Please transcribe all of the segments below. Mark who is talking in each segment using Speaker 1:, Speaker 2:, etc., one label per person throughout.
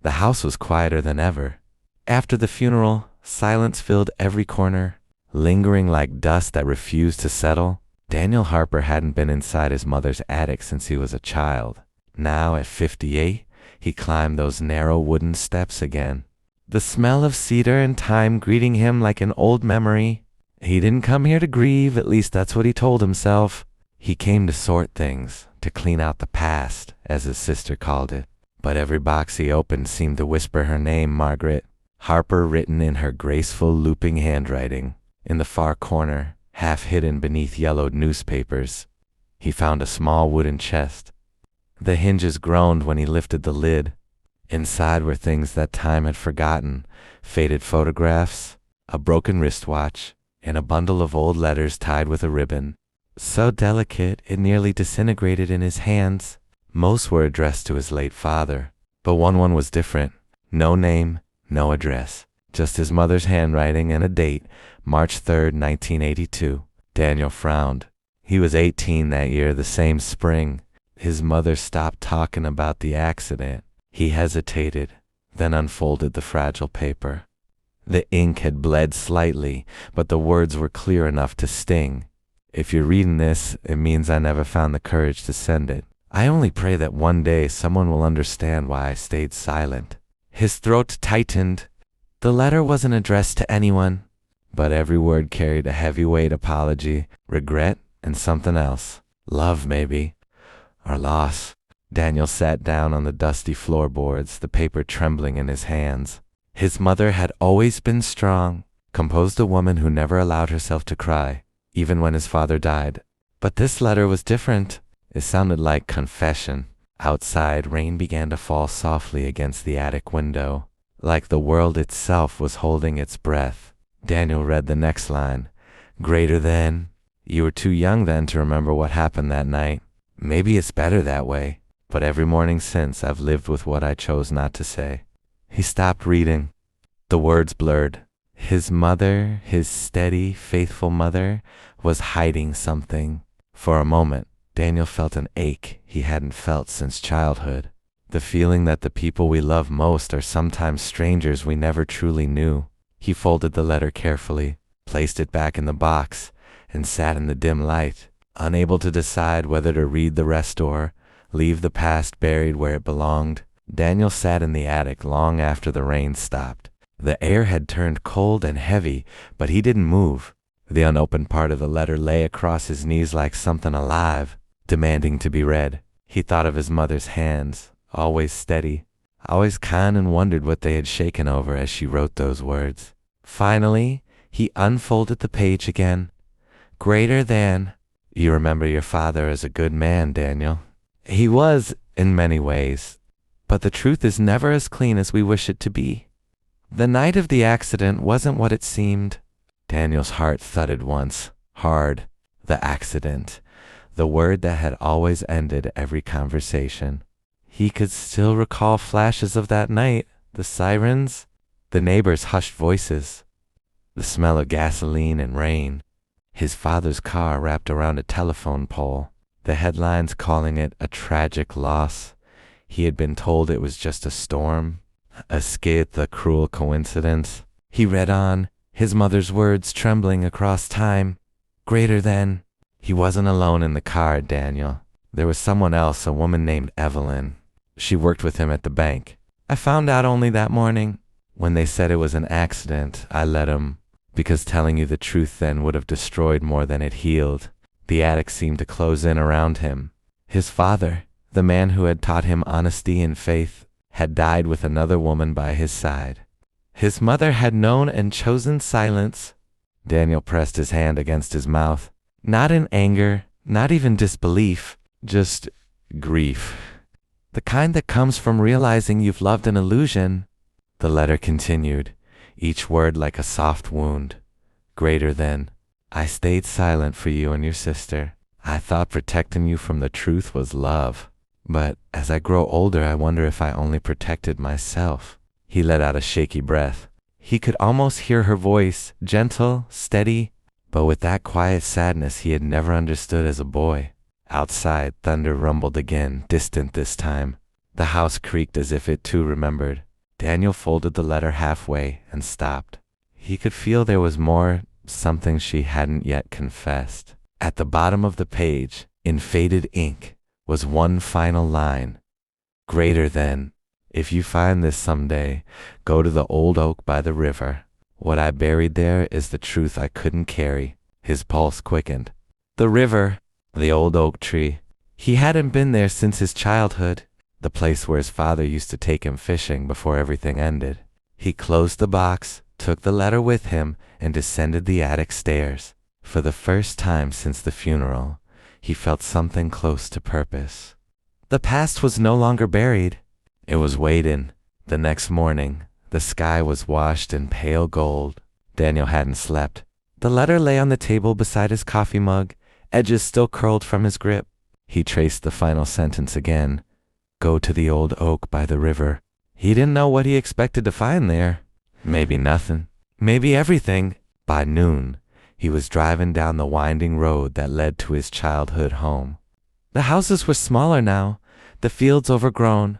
Speaker 1: The house was quieter than ever. After the funeral, silence filled every corner, lingering like dust that refused to settle. Daniel Harper hadn't been inside his mother's attic since he was a child. Now, at 58, he climbed those narrow wooden steps again. The smell of cedar and thyme greeting him like an old memory. He didn't come here to grieve, at least that's what he told himself. He came to sort things, to clean out the past, as his sister called it. But every box he opened seemed to whisper her name, Margaret. Harper, written in her graceful, looping handwriting. In the far corner, half hidden beneath yellowed newspapers, he found a small wooden chest. The hinges groaned when he lifted the lid. Inside were things that time had forgotten, faded photographs, a broken wristwatch, and a bundle of old letters tied with a ribbon. So delicate it nearly disintegrated in his hands. Most were addressed to his late father, but one was different. No name, no address, just his mother's handwriting and a date, March 3rd, 1982. Daniel frowned. He was 18 that year, the same spring. His mother stopped talking about the accident. He hesitated, then unfolded the fragile paper. The ink had bled slightly, but the words were clear enough to sting. If you're reading this, it means I never found the courage to send it. I only pray that one day someone will understand why I stayed silent. His throat tightened. The letter wasn't addressed to anyone, but every word carried a heavyweight apology, regret, and something else. Love, maybe. Or loss. Daniel sat down on the dusty floorboards, the paper trembling in his hands. His mother had always been strong, composed a woman who never allowed herself to cry, even when his father died. But this letter was different. It sounded like confession. Outside, rain began to fall softly against the attic window, like the world itself was holding its breath. Daniel read the next line. Greater than. You were too young then to remember what happened that night. Maybe it's better that way, but every morning since I've lived with what I chose not to say. He stopped reading. The words blurred. His mother, his steady, faithful mother, was hiding something. For a moment, Daniel felt an ache he hadn't felt since childhood. The feeling that the people we love most are sometimes strangers we never truly knew. He folded the letter carefully, placed it back in the box, and sat in the dim light, unable to decide whether to read the rest or leave the past buried where it belonged. Daniel sat in the attic long after the rain stopped. The air had turned cold and heavy, but he didn't move. The unopened part of the letter lay across his knees like something alive, demanding to be read. He thought of his mother's hands, always steady, always kind, and wondered what they had shaken over as she wrote those words. Finally, he unfolded the page again. Greater than. You remember your father as a good man, Daniel. He was, in many ways. But the truth is never as clean as we wish it to be. The night of the accident wasn't what it seemed. Daniel's heart thudded once, hard. The accident. The word that had always ended every conversation. He could still recall flashes of that night, the sirens, the neighbors' hushed voices, the smell of gasoline and rain, his father's car wrapped around a telephone pole, the headlines calling it a tragic loss. He had been told it was just a storm, a skid, a cruel coincidence. He read on, his mother's words trembling across time. Greater than. He wasn't alone in the car, Daniel. There was someone else, a woman named Evelyn. She worked with him at the bank. I found out only that morning. When they said it was an accident, I let him, because telling you the truth then would have destroyed more than it healed. The attic seemed to close in around him. His father, the man who had taught him honesty and faith, had died with another woman by his side. His mother had known and chosen silence. Daniel pressed his hand against his mouth. Not in anger, not even disbelief, just grief. The kind that comes from realizing you've loved an illusion. The letter continued, each word like a soft wound. Greater than. I stayed silent for you and your sister. I thought protecting you from the truth was love. But as I grow older, I wonder if I only protected myself. He let out a shaky breath. He could almost hear her voice, gentle, steady, but with that quiet sadness he had never understood as a boy. Outside, thunder rumbled again, distant this time. The house creaked as if it too remembered. Daniel folded the letter halfway and stopped. He could feel there was more, something she hadn't yet confessed. At the bottom of the page, in faded ink, was one final line. Greater than. If you find this someday, go to the old oak by the river. What I buried there is the truth I couldn't carry. His pulse quickened. The river, the old oak tree. He hadn't been there since his childhood, the place where his father used to take him fishing before everything ended. He closed the box, took the letter with him, and descended the attic stairs. For the first time since the funeral, he felt something close to purpose. The past was no longer buried. It was waiting. The next morning, the sky was washed in pale gold. Daniel hadn't slept. The letter lay on the table beside his coffee mug, edges still curled from his grip. He traced the final sentence again. Go to the old oak by the river. He didn't know what he expected to find there. Maybe nothing. Maybe everything. By noon, he was driving down the winding road that led to his childhood home. The houses were smaller now, the fields overgrown.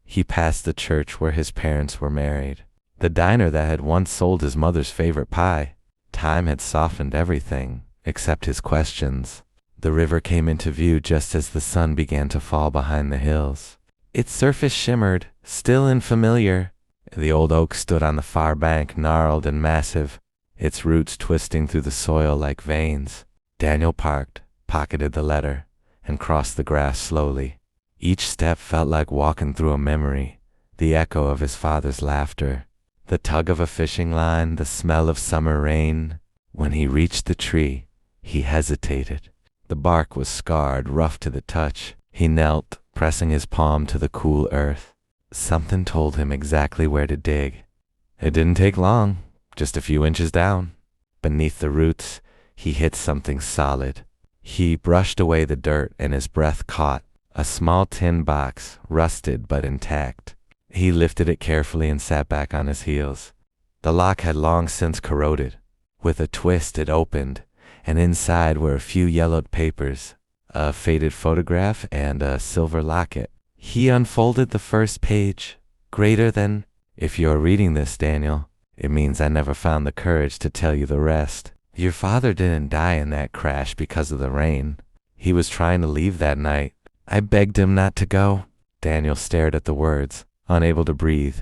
Speaker 1: He passed the church where his parents were married, the diner that had once sold his mother's favorite pie. Time had softened everything, except his questions. The river came into view just as the sun began to fall behind the hills. Its surface shimmered, still and familiar. The old oak stood on the far bank, gnarled and massive, its roots twisting through the soil like veins. Daniel parked, pocketed the letter, and crossed the grass slowly. Each step felt like walking through a memory, the echo of his father's laughter, the tug of a fishing line, the smell of summer rain. When he reached the tree, he hesitated. The bark was scarred, rough to the touch. He knelt, pressing his palm to the cool earth. Something told him exactly where to dig. It didn't take long, just a few inches down. Beneath the roots, he hit something solid. He brushed away the dirt and his breath caught a small tin box, rusted but intact. He lifted it carefully and sat back on his heels. The lock had long since corroded. With a twist it opened, and inside were a few yellowed papers, a faded photograph, and a silver locket. He unfolded the first page. Greater than. If you're reading this, Daniel, it means I never found the courage to tell you the rest. Your father didn't die in that crash because of the rain. He was trying to leave that night. I begged him not to go. Daniel stared at the words, unable to breathe.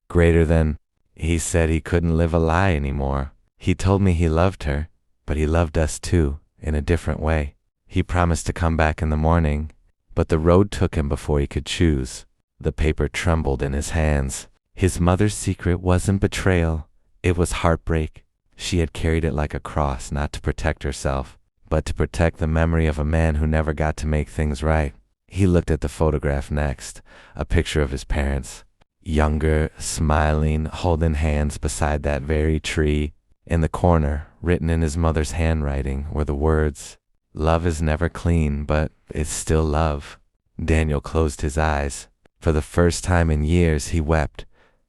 Speaker 1: Greater than. He said he couldn't live a lie anymore. He told me he loved her, but he loved us too, in a different way. He promised to come back in the morning, but the road took him before he could choose. The paper trembled in his hands. His mother's secret wasn't betrayal, it was heartbreak. She had carried it like a cross, not to protect herself, but to protect the memory of a man who never got to make things right. He looked at the photograph next, a picture of his parents. Younger, smiling, holding hands beside that very tree. In the corner, written in his mother's handwriting, were the words, "Love is never clean, but it's still love." Daniel closed his eyes. For the first time in years he wept,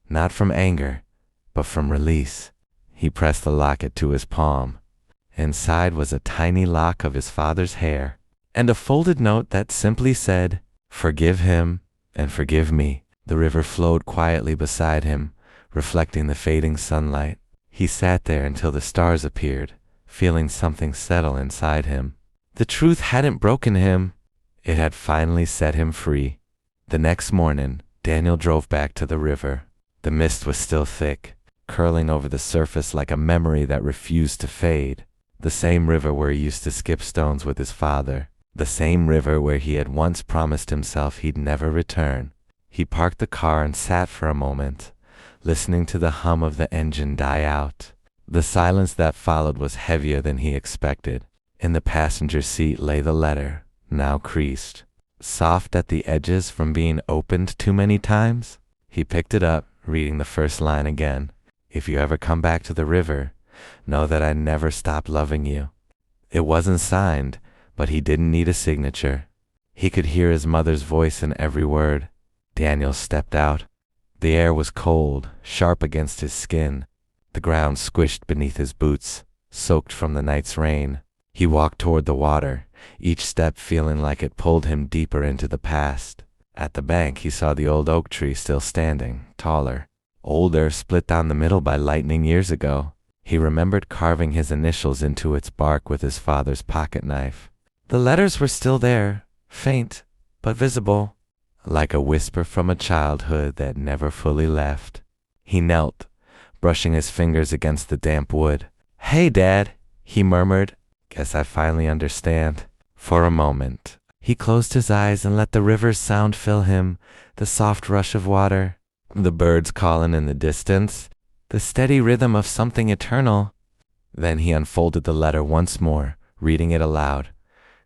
Speaker 1: not from anger, but from release. He pressed the locket to his palm. Inside was a tiny lock of his father's hair, and a folded note that simply said, "Forgive him and forgive me." The river flowed quietly beside him, reflecting the fading sunlight. He sat there until the stars appeared, feeling something settle inside him. The truth hadn't broken him. It had finally set him free. The next morning, Daniel drove back to the river. The mist was still thick, curling over the surface like a memory that refused to fade. The same river where he used to skip stones with his father. The same river where he had once promised himself he'd never return. He parked the car and sat for a moment, listening to the hum of the engine die out. The silence that followed was heavier than he expected. In the passenger seat lay the letter, now creased, soft at the edges from being opened too many times. He picked it up, reading the first line again. "If you ever come back to the river, know that I never stopped loving you." It wasn't signed, but he didn't need a signature. He could hear his mother's voice in every word. Daniel stepped out. The air was cold, sharp against his skin. The ground squished beneath his boots, soaked from the night's rain. He walked toward the water, each step feeling like it pulled him deeper into the past. At the bank he saw the old oak tree still standing, taller. older, split down the middle by lightning years ago. He remembered carving his initials into its bark with his father's pocket knife. The letters were still there, faint, but visible, like a whisper from a childhood that never fully left. He knelt, brushing his fingers against the damp wood. "Hey, Dad," he murmured. "Guess I finally understand." For a moment, he closed his eyes and let the river's sound fill him, the soft rush of water, the birds calling in the distance, the steady rhythm of something eternal. Then he unfolded the letter once more, reading it aloud.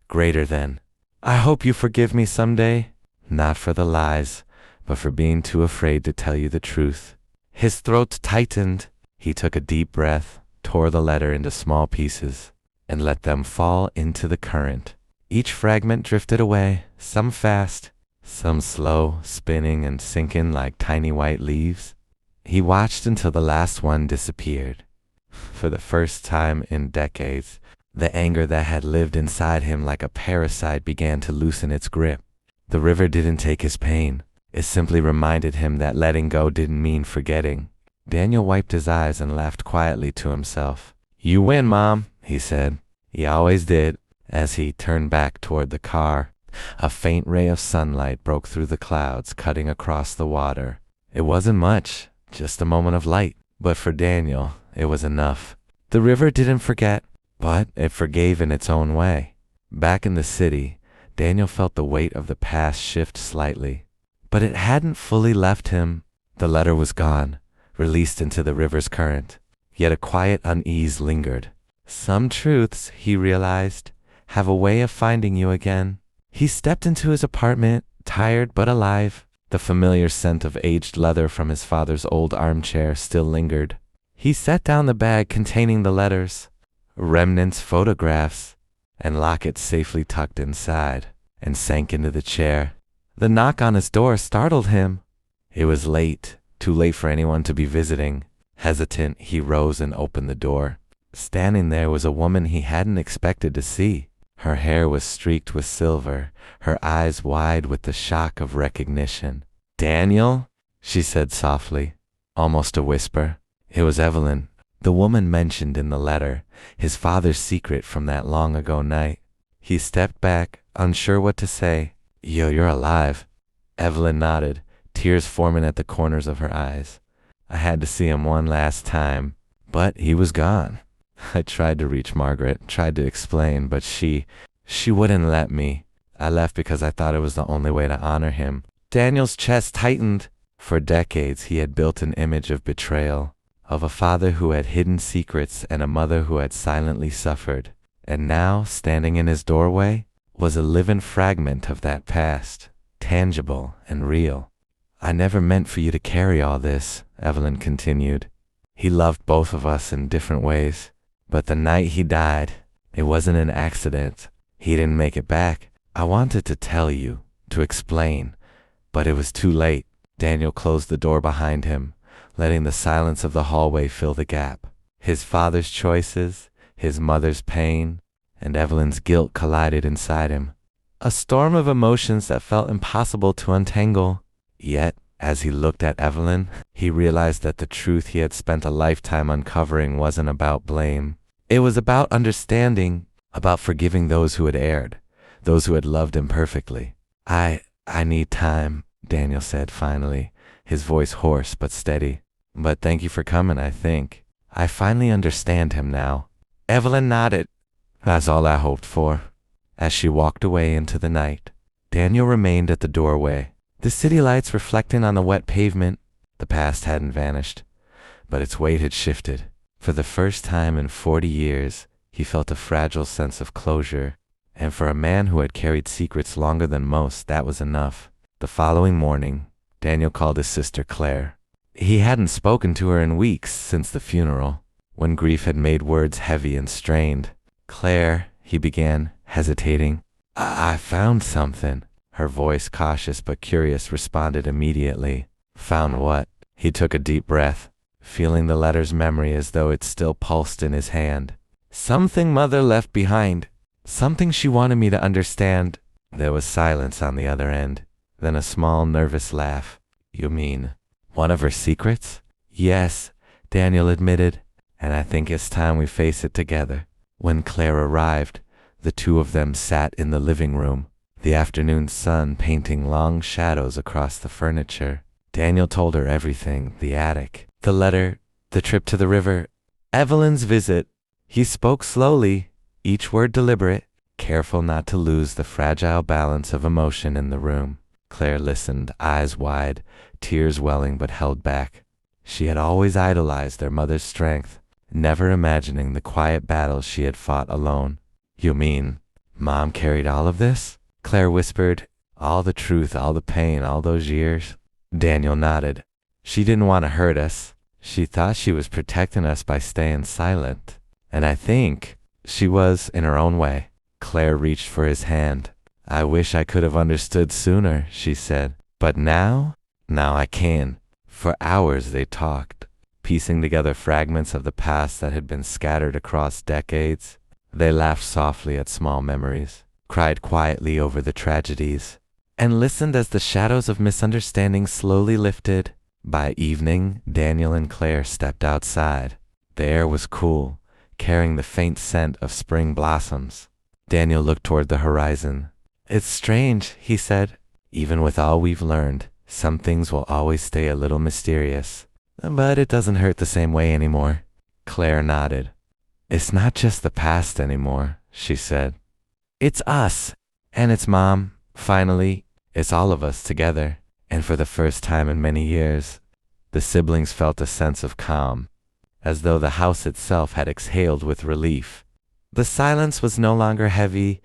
Speaker 1: Greater than. "I hope you forgive me someday, not for the lies, but for being too afraid to tell you the truth." His throat tightened. He took a deep breath, tore the letter into small pieces, and let them fall into the current. Each fragment drifted away, some fast, some slow, spinning and sinking like tiny white leaves. He watched until the last one disappeared. For the first time in decades, the anger that had lived inside him like a parasite began to loosen its grip. The river didn't take his pain. It simply reminded him that letting go didn't mean forgetting. Daniel wiped his eyes and laughed quietly to himself. "You win, Mom," he said. He always did. As he turned back toward the car, a faint ray of sunlight broke through the clouds, cutting across the water. It wasn't much, just a moment of light, but for Daniel, it was enough. The river didn't forget, but it forgave in its own way. Back in the city, Daniel felt the weight of the past shift slightly, but it hadn't fully left him. The letter was gone, released into the river's current, yet a quiet unease lingered. Some truths, he realized, have a way of finding you again. He stepped into his apartment, tired but alive. The familiar scent of aged leather from his father's old armchair still lingered. He set down the bag containing the letters, remnants, photographs, and lockets safely tucked inside, and sank into the chair. The knock on his door startled him. It was late, too late for anyone to be visiting. Hesitant, he rose and opened the door. Standing there was a woman he hadn't expected to see. Her hair was streaked with silver, her eyes wide with the shock of recognition. "Daniel?" she said softly, almost a whisper. It was Evelyn, the woman mentioned in the letter, his father's secret from that long ago night. He stepped back, unsure what to say. You're alive." Evelyn nodded, tears forming at the corners of her eyes. "I had to see him one last time, but he was gone. I tried to reach Margaret, tried to explain, but she wouldn't let me. I left because I thought it was the only way to honor him." Daniel's chest tightened. For decades he had built an image of betrayal, of a father who had hidden secrets and a mother who had silently suffered. And now, standing in his doorway, was a living fragment of that past, tangible and real. "I never meant for you to carry all this," Evelyn continued. "He loved both of us in different ways. But the night he died, it wasn't an accident. He didn't make it back. I wanted to tell you, to explain, but it was too late." Daniel closed the door behind him, letting the silence of the hallway fill the gap. His father's choices, his mother's pain, and Evelyn's guilt collided inside him. A storm of emotions that felt impossible to untangle. Yet, as he looked at Evelyn, he realized that the truth he had spent a lifetime uncovering wasn't about blame. It was about understanding, about forgiving those who had erred, those who had loved imperfectly. I need time," Daniel said finally, his voice hoarse but steady. "But thank you for coming, I think. I finally understand him now." Evelyn nodded. "That's all I hoped for." As she walked away into the night, Daniel remained at the doorway, the city lights reflecting on the wet pavement. The past hadn't vanished, but its weight had shifted. For the first time in 40 years, he felt a fragile sense of closure, and for a man who had carried secrets longer than most, that was enough. The following morning, Daniel called his sister Claire. He hadn't spoken to her in weeks since the funeral, when grief had made words heavy and strained. "Claire," he began, hesitating. I found something." Her voice, cautious but curious, responded immediately. "Found what?" He took a deep breath, feeling the letter's memory as though it still pulsed in his hand. "Something Mother left behind. Something she wanted me to understand." There was silence on the other end, then a small, nervous laugh. "You mean one of her secrets?" Yes, Daniel admitted, and I think it's time we face it together. When Claire arrived, the two of them sat in the living room, the afternoon sun painting long shadows across the furniture. Daniel told her everything: the attic, the letter, the trip to the river, Evelyn's visit. He spoke slowly, each word deliberate, careful not to lose the fragile balance of emotion in the room. Claire listened, eyes wide, tears welling but held back. She had always idolized their mother's strength, never imagining the quiet battles she had fought alone. You mean, Mom carried all of this? Claire whispered. All the truth, all the pain, all those years? Daniel nodded. She didn't want to hurt us. She thought she was protecting us by staying silent. And I think she was, in her own way. Claire reached for his hand. I wish I could have understood sooner, she said. But now I can. For hours they talked, piecing together fragments of the past that had been scattered across decades. They laughed softly at small memories, cried quietly over the tragedies, and listened as the shadows of misunderstanding slowly lifted. By evening, Daniel and Claire stepped outside. The air was cool, carrying the faint scent of spring blossoms. Daniel looked toward the horizon. It's strange, he said. Even with all we've learned, some things will always stay a little mysterious. But it doesn't hurt the same way anymore. Claire nodded. It's not just the past anymore, she said. It's us, and it's Mom. Finally, it's all of us together. And for the first time in many years, the siblings felt a sense of calm, as though the house itself had exhaled with relief. The silence was no longer heavy.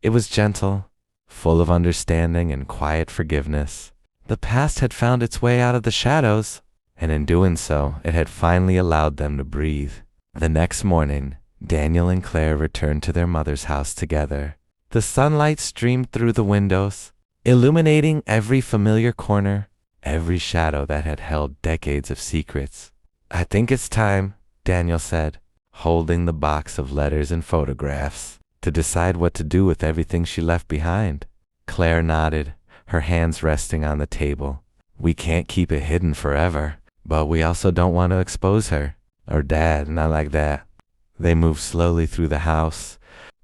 Speaker 1: It was gentle, full of understanding and quiet forgiveness. The past had found its way out of the shadows, and in doing so, it had finally allowed them to breathe. The next morning, Daniel and Claire returned to their mother's house together. The sunlight streamed through the windows, illuminating every familiar corner, every shadow that had held decades of secrets. I think it's time, Daniel said, holding the box of letters and photographs, to decide what to do with everything she left behind. Claire nodded, her hands resting on the table. We can't keep it hidden forever, but we also don't want to expose her. Or Dad, not like that. They moved slowly through the house,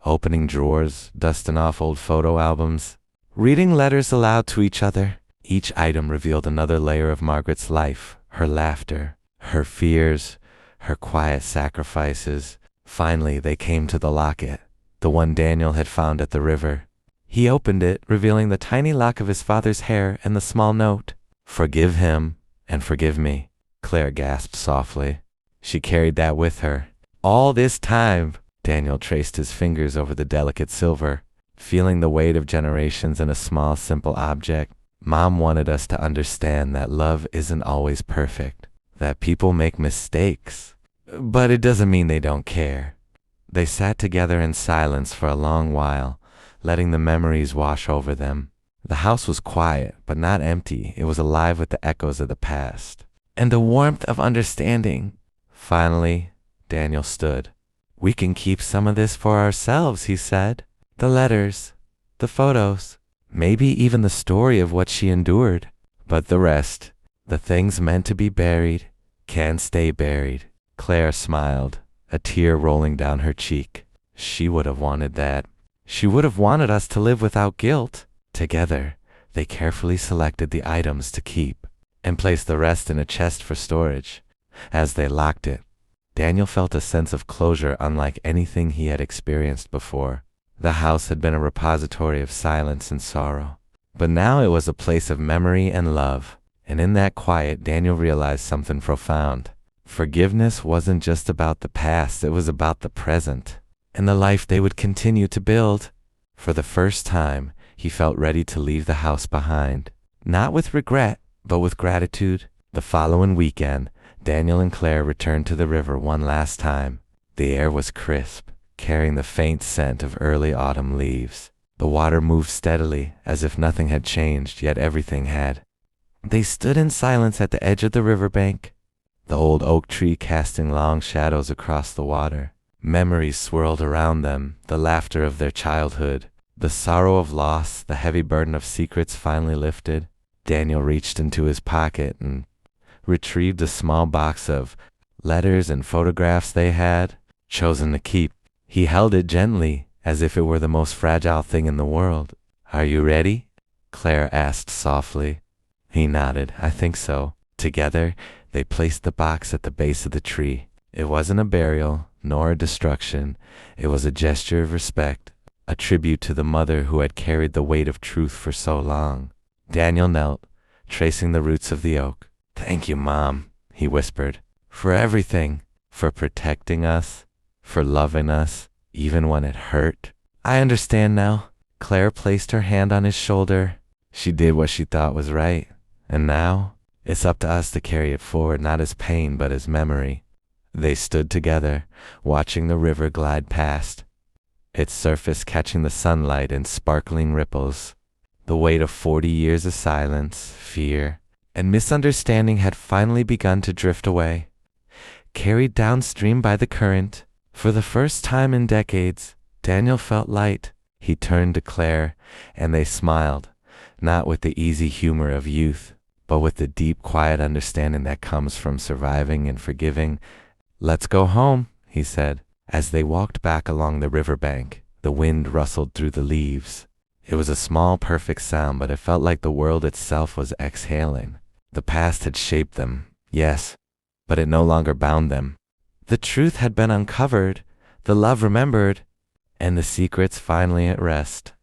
Speaker 1: opening drawers, dusting off old photo albums, reading letters aloud to each other. Each item revealed another layer of Margaret's life, her laughter, her fears, her quiet sacrifices. Finally, they came to the locket, the one Daniel had found at the river. He opened it, revealing the tiny lock of his father's hair and the small note. Forgive him and forgive me, Claire gasped softly. She carried that with her. All this time, Daniel traced his fingers over the delicate silver, feeling the weight of generations in a small, simple object. Mom wanted us to understand that love isn't always perfect, that people make mistakes, but it doesn't mean they don't care. They sat together in silence for a long while, letting the memories wash over them. The house was quiet, but not empty. It was alive with the echoes of the past and the warmth of understanding. Finally, Daniel stood. We can keep some of this for ourselves, he said. The letters, the photos, maybe even the story of what she endured. But the rest, the things meant to be buried, can stay buried. Claire smiled, a tear rolling down her cheek. She would have wanted that. She would have wanted us to live without guilt. Together, they carefully selected the items to keep and placed the rest in a chest for storage. As they locked it, Daniel felt a sense of closure unlike anything he had experienced before. The house had been a repository of silence and sorrow, but now it was a place of memory and love. And in that quiet, Daniel realized something profound. Forgiveness wasn't just about the past, it was about the present and the life they would continue to build. For the first time, he felt ready to leave the house behind, not with regret, but with gratitude. The following weekend, Daniel and Claire returned to the river one last time. The air was crisp, carrying the faint scent of early autumn leaves. The water moved steadily, as if nothing had changed, yet everything had. They stood in silence at the edge of the riverbank, the old oak tree casting long shadows across the water. Memories swirled around them, the laughter of their childhood, the sorrow of loss, the heavy burden of secrets finally lifted. Daniel reached into his pocket and retrieved a small box of letters and photographs they had chosen to keep. He held it gently, as if it were the most fragile thing in the world. "Are you ready?" Claire asked softly. He nodded. "I think so." Together, they placed the box at the base of the tree. It wasn't a burial, nor a destruction. It was a gesture of respect, a tribute to the mother who had carried the weight of truth for so long. Daniel knelt, tracing the roots of the oak. "Thank you, Mom," he whispered, "for everything, for protecting us, for loving us, even when it hurt." "I understand now." Claire placed her hand on his shoulder. She did what she thought was right. And now, it's up to us to carry it forward, not as pain, but as memory. They stood together, watching the river glide past, its surface catching the sunlight in sparkling ripples. The weight of 40 years of silence, fear, and misunderstanding had finally begun to drift away. Carried downstream by the current, for the first time in decades, Daniel felt light. He turned to Claire, and they smiled, not with the easy humor of youth, but with the deep, quiet understanding that comes from surviving and forgiving. "Let's go home," he said. As they walked back along the riverbank, the wind rustled through the leaves. It was a small, perfect sound, but it felt like the world itself was exhaling. The past had shaped them, yes, but it no longer bound them. The truth had been uncovered, the love remembered, and the secrets finally at rest.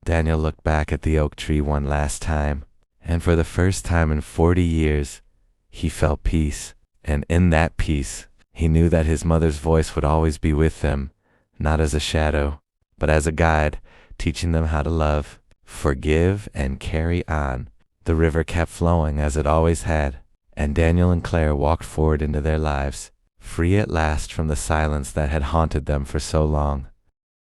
Speaker 1: Daniel looked back at the oak tree one last time, and for the first time in 40 years, he felt peace. And in that peace, he knew that his mother's voice would always be with them, not as a shadow, but as a guide, teaching them how to love, forgive, and carry on. The river kept flowing as it always had, and Daniel and Claire walked forward into their lives, free at last from the silence that had haunted them for so long.